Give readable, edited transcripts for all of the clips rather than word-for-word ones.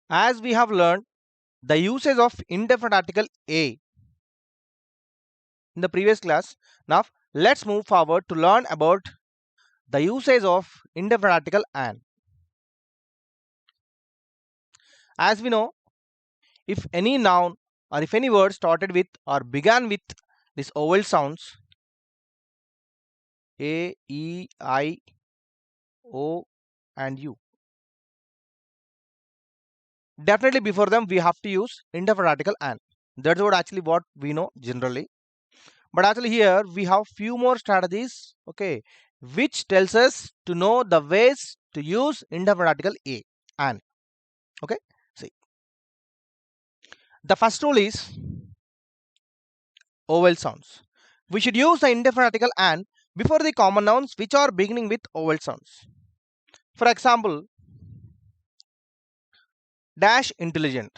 As we have learned the usage of indefinite article a in the previous class, now let's move forward to learn about the usage of indefinite article an. As we know, if any noun or if any word started with or began with these vowel sounds a, e, I, o, and u, definitely before them we have to use indefinite article an. That's what we know generally. But actually here we have few more strategies, okay, which tells us to know the ways to use indefinite article a an. Okay, see, the first rule is vowel sounds. We should use the indefinite article an before the common nouns which are beginning with vowel sounds. For example, dash intelligent,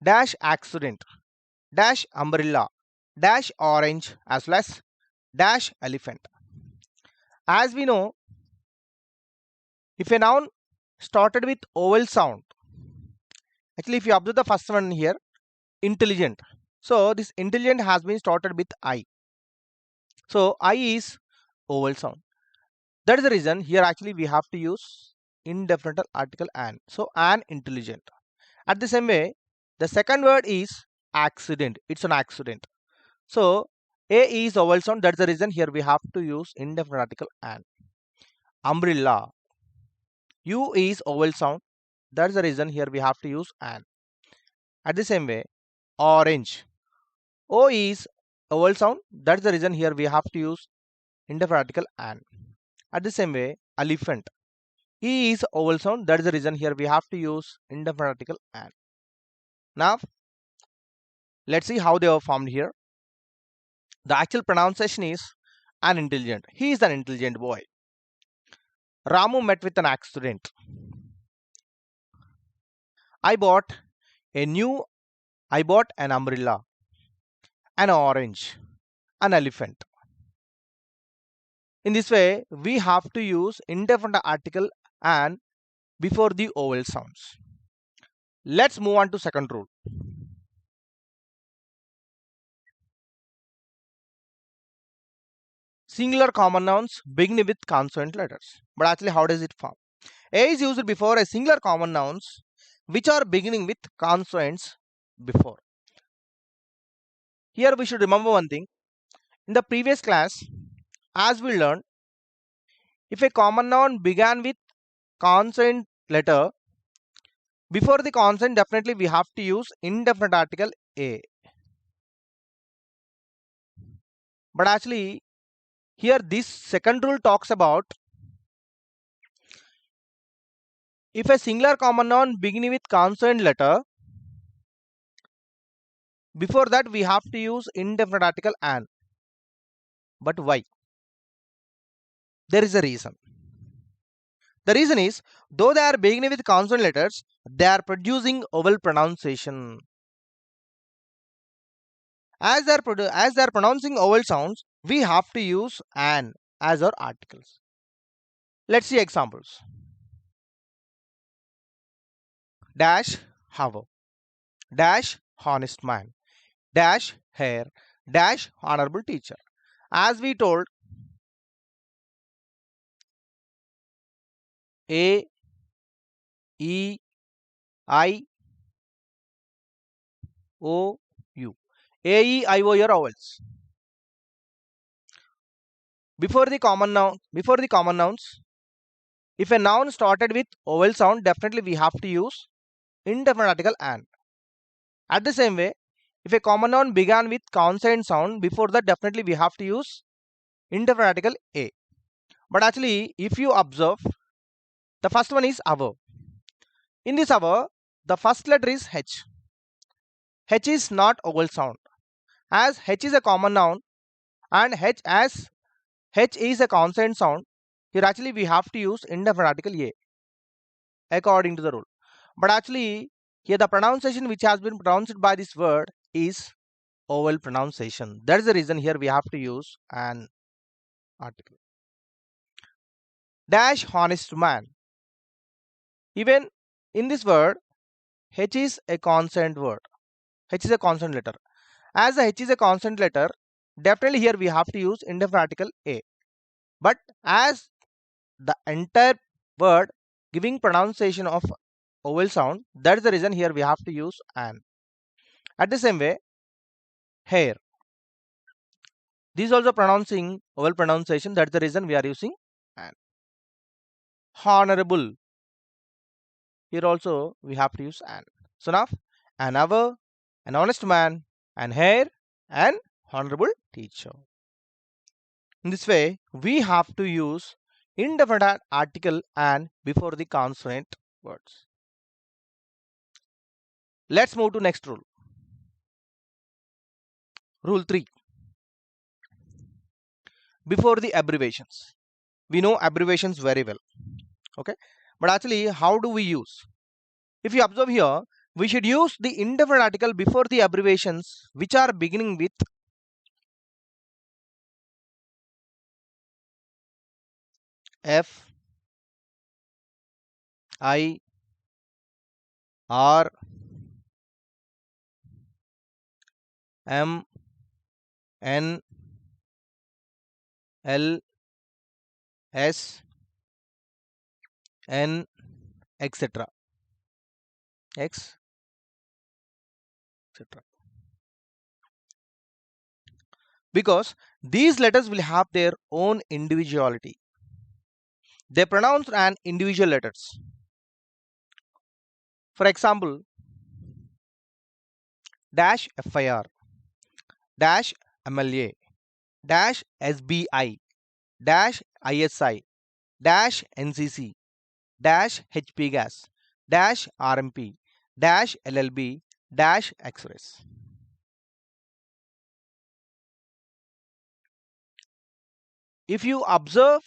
dash accident, dash umbrella, dash orange, as well as dash elephant. As we know, if a noun started with vowel sound, actually if you observe the first one here, intelligent, so this intelligent has been started with I, so I is vowel sound. That is the reason here actually we have to use indefinite article an, so an intelligent. At the same way, the second word is accident, it's an accident, so a is vowel sound, that's the reason here we have to use indefinite article an. Umbrella, u is vowel sound, that's the reason here we have to use an. At the same way, orange, o is vowel sound, that's the reason here we have to use indefinite article an. At the same way, elephant, e is vowel sound, that's the reason here we have to use indefinite article an. Now let's see how they are formed here. The actual pronunciation is an intelligent, he is an intelligent boy. Ramu met with an accident. I bought a new I bought an umbrella, an orange, an elephant. In this way, we have to use indefinite article an before the vowel sounds. Let's move on to second rule. Singular common nouns begin with consonant letters. But actually, how does it form? A is used before a singular common nouns which are beginning with consonants before. Here we should remember one thing. In the previous class, as we learned, if a common noun began with consonant letter, before the consonant definitely we have to use indefinite article a. But actually here this second rule talks about if a singular common noun beginning with consonant letter, before that we have to use indefinite article an. But why? There is a reason. The reason is, though they are beginning with consonant letters, they are producing vowel pronunciation. As they are pronouncing vowel sounds, we have to use an as our articles. Let's see examples. Dash hover, dash honest man, dash hair, dash honorable teacher. As we told, A, E, I, O, U. A, E, I, O are vowels. Before the common nouns, if a noun started with vowel sound, definitely we have to use indefinite article an. At the same way, if a common noun began with consonant sound, before that definitely we have to use indefinite article a. But actually, if you observe, the first one is our. In this our, the first letter is H. H is not vowel sound. As H is a common noun and H is a consonant sound, here actually we have to use indefinite article a according to the rule. But actually here the pronunciation which has been pronounced by this word is vowel pronunciation. That is the reason here we have to use an article. Dash honest man. Even in this word, H is a consonant word. H is a consonant letter. As the H is a consonant letter, definitely here we have to use indefinite article a. But as the entire word giving pronunciation of vowel sound, that is the reason here we have to use an. At the same way, hair. This is also pronouncing vowel pronunciation. That's the reason we are using an. Honorable. Here also we have to use an. So now, an hour, an honest man, an hair, an honorable teacher. In this way, we have to use indefinite article and before the consonant words. Let's move to next rule. Rule 3. Before the abbreviations. We know abbreviations very well. Okay. But actually, how do we use? If you observe here, we should use the indefinite article before the abbreviations which are beginning with F, I, R, M, N, L, S, N, etc. X, etc. Because these letters will have their own individuality. They pronounce an individual letters. For example, dash FIR, dash MLA, dash SBI, dash ISI, dash NCC, dash HP gas, dash RMP, dash LLB, dash Express. If you observe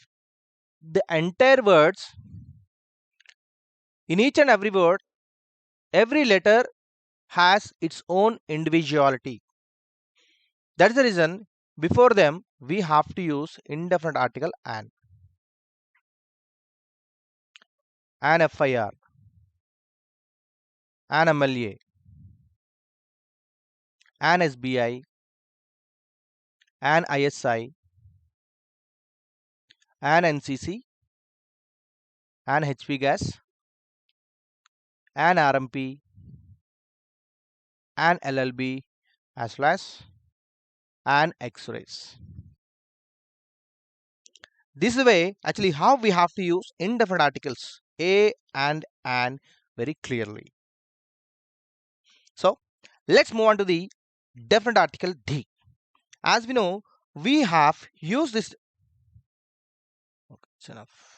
the entire words, in each and every word, every letter has its own individuality. That is the reason before them we have to use indefinite article an. An FIR, an MLA, an SBI, an ISI, an NCC, an HP gas, an RMP, an LLB, as well as an X-rays. This is the way actually how we have to use indefinite articles a and an very clearly. So let's move on to the definite article D. As we know, we have used this. Okay, it's enough.